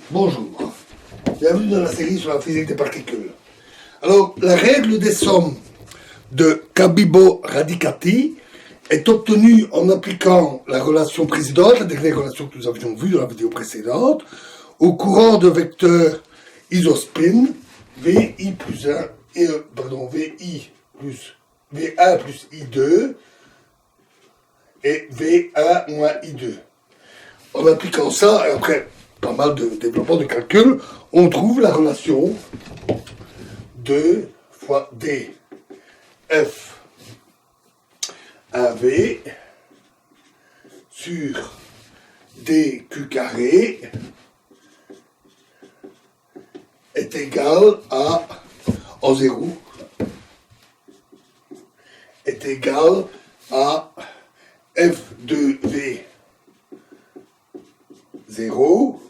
Bonjour, bienvenue dans la série sur la physique des particules. Alors, la règle des sommes de Cabibbo-Radicati est obtenue en appliquant la relation précédente, la dernière relation que nous avions vue dans la vidéo précédente, au courant de vecteur isospin VI plus 1, VI plus V1 plus I2 et V1 moins I2. En appliquant ça, et après pas mal de développement de calcul, on trouve la relation 2 fois D F 1V sur dq carré est égal à, en 0, est égal à F2V 0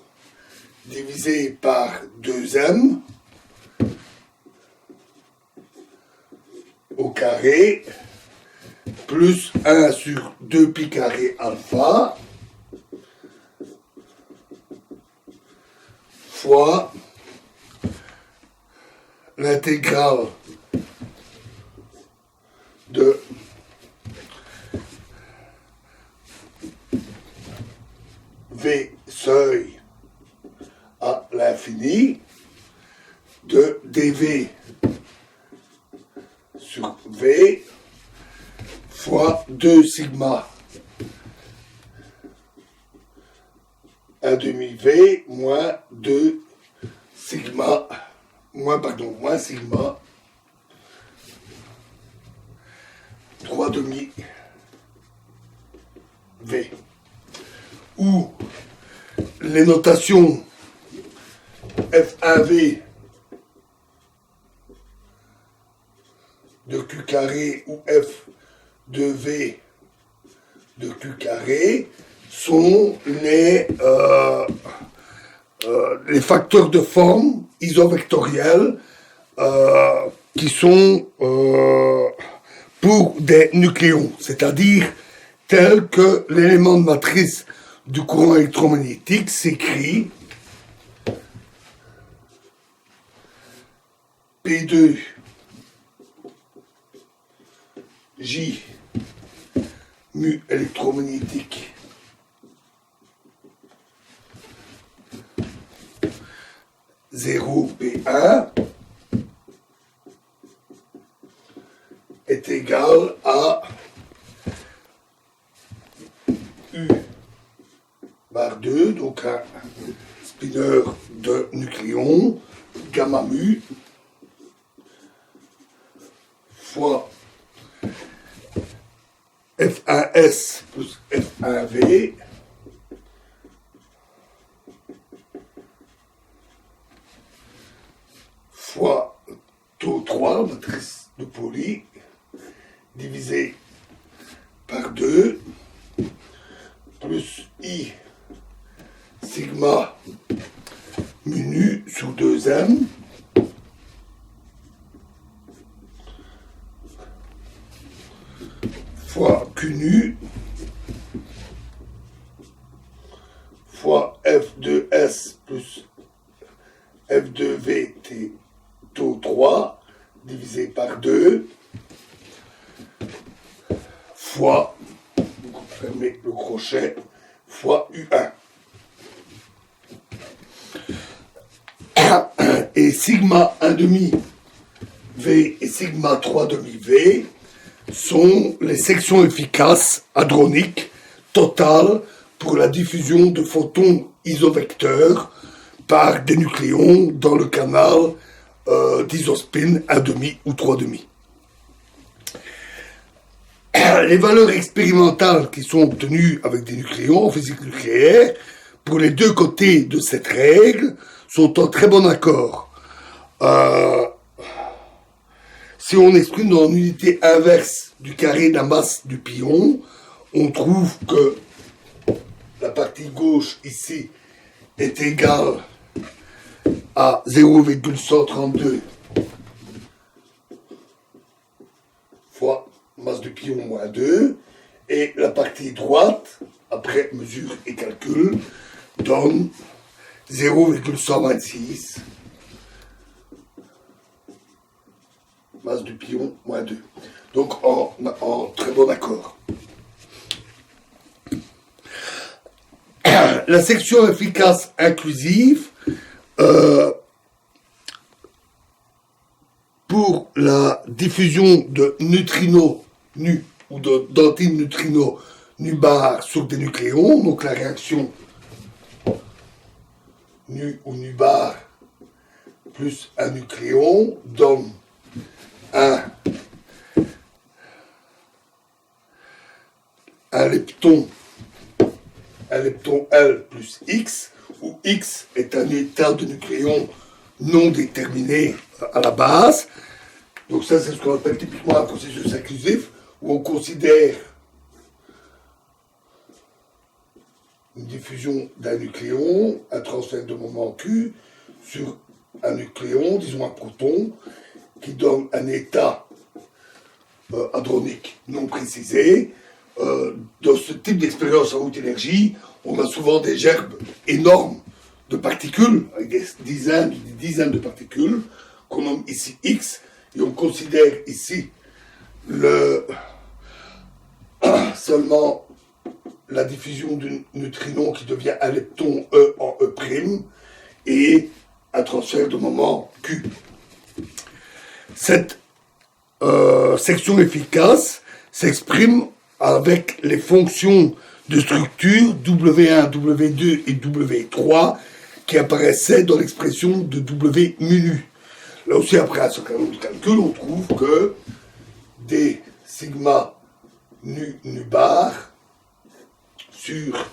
divisé par 2m au carré plus 1 sur 2pi carré alpha fois l'intégrale de V seuil à l'infini de dV sur V fois 2 sigma 1 demi V moins 2 sigma moins sigma 3 demi V, où les notations F1V de Q carré ou F2V de Q carré sont les facteurs de forme isovectoriels qui sont pour des nucléons, c'est-à-dire tels que l'élément de matrice du courant électromagnétique s'écrit P2 J mu électromagnétique P1 est égal à U bar 2, donc un spinner de nucléon, gamma mu, fois F1S plus F1V, fois taux 3, matrice de Pauli, divisé par 2, plus I sigma mu nu sur 2m, fois Q nu, fois F2S plus F2VT taux 3, divisé par 2, fois, fermez le crochet, fois U1. Et sigma 1 demi V et sigma 3 demi V sont les sections efficaces hadroniques totales pour la diffusion de photons isovecteurs par des nucléons dans le canal d'isospin 1 demi ou 3 demi. Les valeurs expérimentales qui sont obtenues avec des nucléons en physique nucléaire pour les deux côtés de cette règle sont en très bon accord. Si on exprime dans l'unité inverse du carré de la masse du pion, on trouve que la partie gauche ici est égale à 0,132 fois masse du pion moins 2, et la partie droite, après mesure et calcul, donne 0,126. Masse du pion, moins 2. Donc en très bon accord. La section efficace inclusive, pour la diffusion de neutrinos nus ou d'antineutrinos nu bar sur des nucléons, donc la réaction nu ou nu bar plus un nucléon donne un lepton L plus X, où X est un état de nucléon non déterminé à la base. Donc ça, c'est ce qu'on appelle typiquement un processus inclusif, où on considère une diffusion d'un nucléon, un transfert de moment Q sur un nucléon, disons un proton, qui donne un état hadronique non précisé. Dans ce type d'expérience en haute énergie, on a souvent des gerbes énormes de particules, avec des dizaines de particules, qu'on nomme ici X, et on considère ici seulement la diffusion d'un neutrinon qui devient un lepton E en E', et un transfert de moment Q. Cette section efficace s'exprime avec les fonctions de structure W1, W2 et W3 qui apparaissaient dans l'expression de W mu. Là aussi, après un certain nombre de calculs, on trouve que des sigma nu bar sur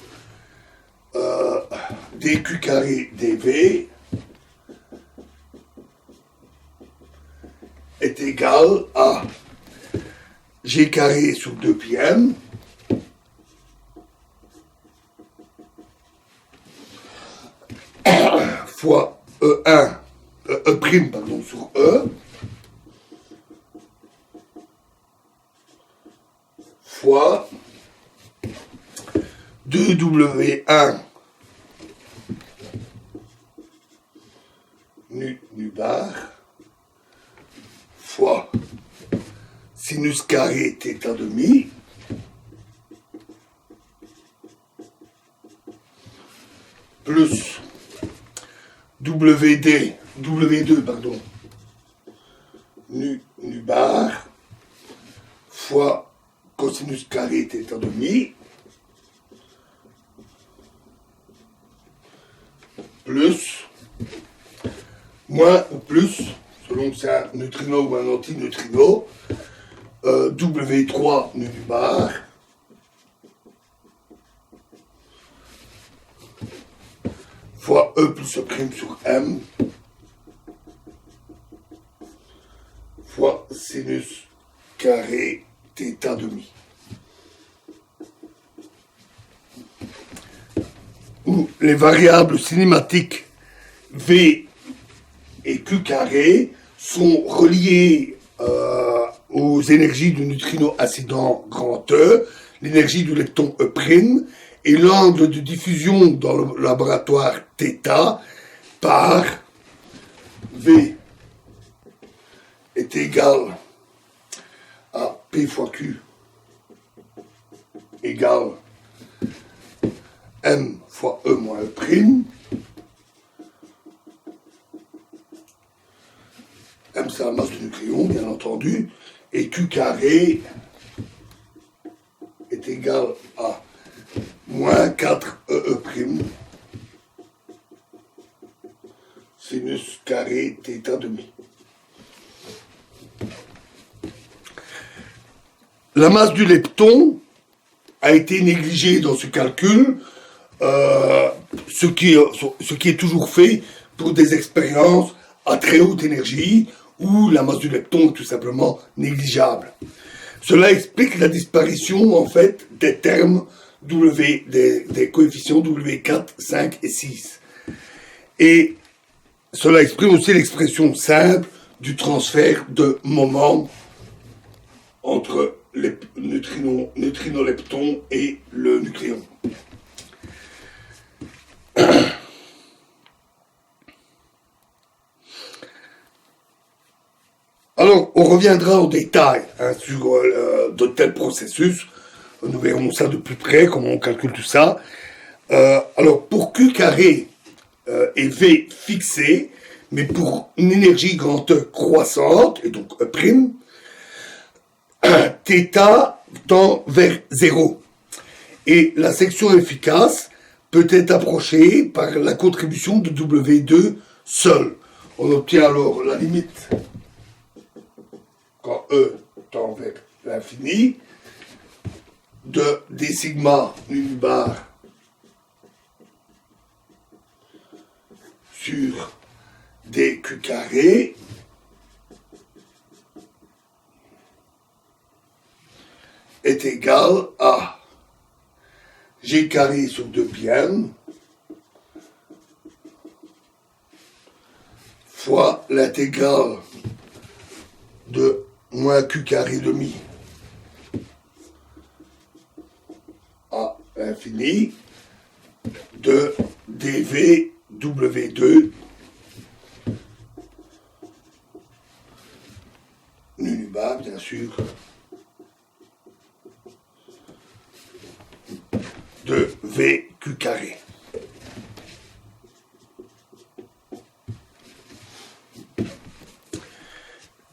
dq carré dv est égal à g carré sur 2 pi m fois E1, E' pardon, sur E fois 2W1 nu bar fois sinus carré θ demi plus W2 pardon, nu bar fois cosinus carré θ demi plus moins ou plus, selon que c'est un neutrino ou un antineutrino, W3 nu bar fois E plus E' sur M fois sinus carré θ demi. Où les variables cinématiques V et Q carré sont reliées aux énergies du neutrino incident grand E, l'énergie du lepton E', et l'angle de diffusion dans le laboratoire θ par V est égal à P fois Q égale M fois E moins E'. M, c'est la masse du nucléon, bien entendu, et Q carré est égal à moins 4 E', sinus carré θ demi. La masse du lepton a été négligée dans ce calcul, ce qui est toujours fait pour des expériences à très haute énergie, où la masse du lepton est tout simplement négligeable. Cela explique la disparition, en fait, des termes W, des coefficients W4, 5 et 6. Et cela exprime aussi l'expression simple du transfert de moment entre le neutrino-lepton et le nucléon. Alors, on reviendra en détail sur de tels processus. Nous verrons ça de plus près, comment on calcule tout ça. Alors, pour Q carré et V fixé, mais pour une énergie grand E croissante, et donc E', θ tend vers 0. Et la section efficace peut être approchée par la contribution de W2 seul. On obtient alors la limite quand E tend vers l'infini de d sigma nu bar sur dq carré est égal à g carré sur 2πn fois l'intégrale de moins q carré demi à l'infini de dv w2 nu bar, bien sûr, de vq carré.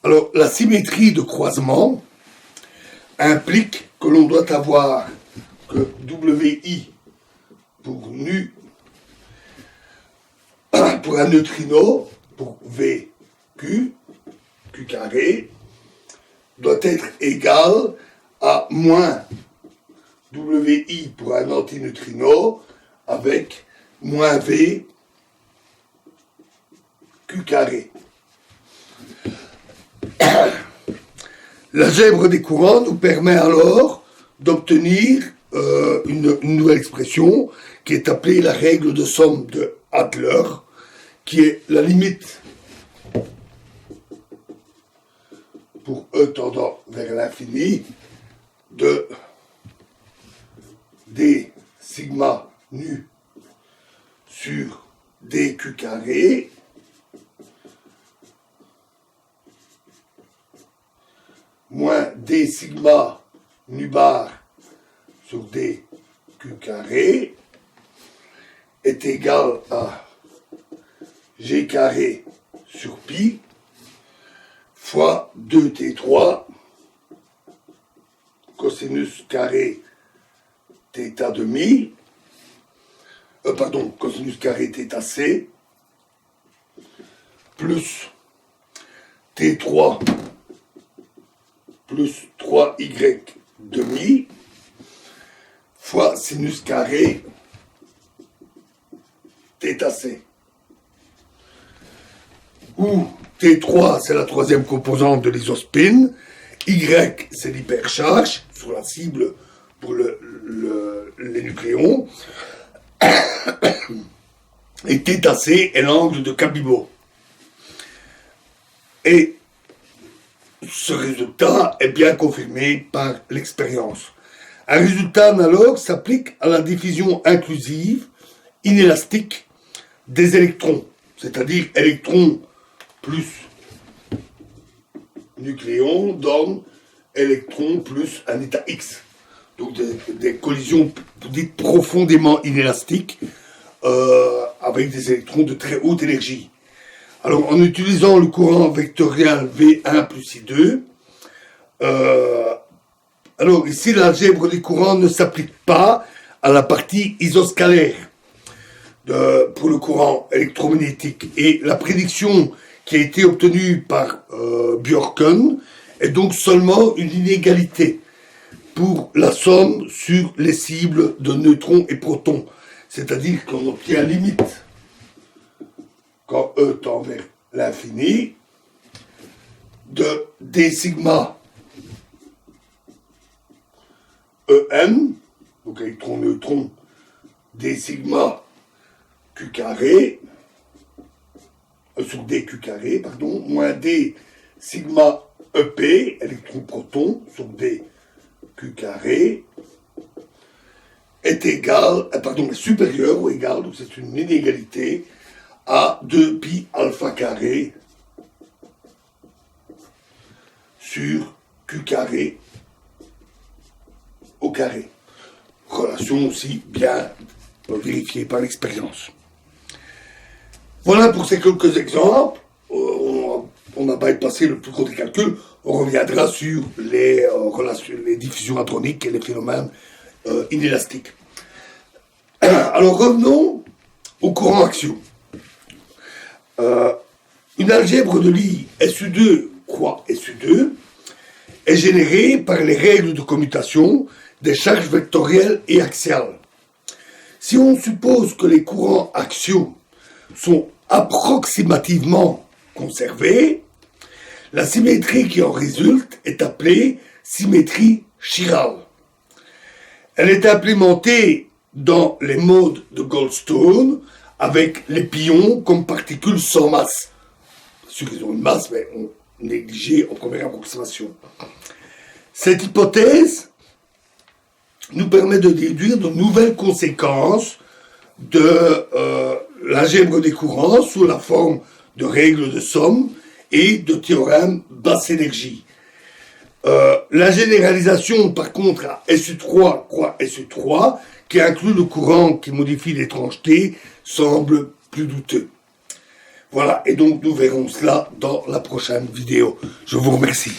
Alors, la symétrie de croisement implique que l'on doit avoir que WI pour nu, pour un neutrino, pour VQ, Q carré, doit être égal à moins WI pour un antineutrino avec moins V Q carré. L'algèbre des courants nous permet alors d'obtenir une nouvelle expression qui est appelée la règle de somme de Adler, qui est la limite pour E tendant vers l'infini de d sigma nu sur dq carré moins d sigma nu bar sur dq carré est égal à g carré sur pi fois 2t3 cosinus carré θ demi, cosinus carré θc plus t3 plus 3y demi fois sinus carré θc, où T3 c'est la troisième composante de l'isospin, Y c'est l'hypercharge sur la cible pour les nucléons, et θc est l'angle de Cabibot. Et ce résultat est bien confirmé par l'expérience. Un résultat analogue s'applique à la diffusion inclusive, inélastique, des électrons, c'est-à-dire électrons plus nucléons donne électrons plus un état X. Donc des collisions dites profondément inélastiques avec des électrons de très haute énergie. Alors en utilisant le courant vectoriel V1 plus I2, alors ici l'algèbre des courants ne s'applique pas à la partie isoscalaire pour le courant électromagnétique, et la prédiction qui a été obtenue par Bjorken est donc seulement une inégalité pour la somme sur les cibles de neutrons et protons, c'est-à-dire qu'on obtient limite quand E tend vers l'infini de d sigma En, donc électron-neutron, d sigma q carré, sur dq carré, pardon, moins d sigma EP, électron-proton, sur dq carré, est égal, est supérieur ou égal, donc c'est une inégalité, à 2 pi alpha carré sur Q carré au carré. Relation aussi bien vérifiée par l'expérience. Voilà pour ces quelques exemples. On a bypassé le plus gros des calculs. On reviendra sur les relations, les diffusions hadroniques et les phénomènes inélastiques. Alors revenons au courant axiaux. Une algèbre de Lie SU2 croix SU2 est générée par les règles de commutation des charges vectorielles et axiales. Si on suppose que les courants axiaux sont approximativement conservés, la symétrie qui en résulte est appelée symétrie chirale. Elle est implémentée dans les modes de Goldstone avec les pions comme particules sans masse. Bien sûr qu'ils ont une masse, mais on négligeait en première approximation. Cette hypothèse nous permet de déduire de nouvelles conséquences de l'algèbre des courants sous la forme de règles de somme et de théorèmes basse énergie. La généralisation, par contre, à SU3 croix SU3, qui inclut le courant qui modifie l'étrangeté, semble plus douteux. Voilà, et donc nous verrons cela dans la prochaine vidéo. Je vous remercie.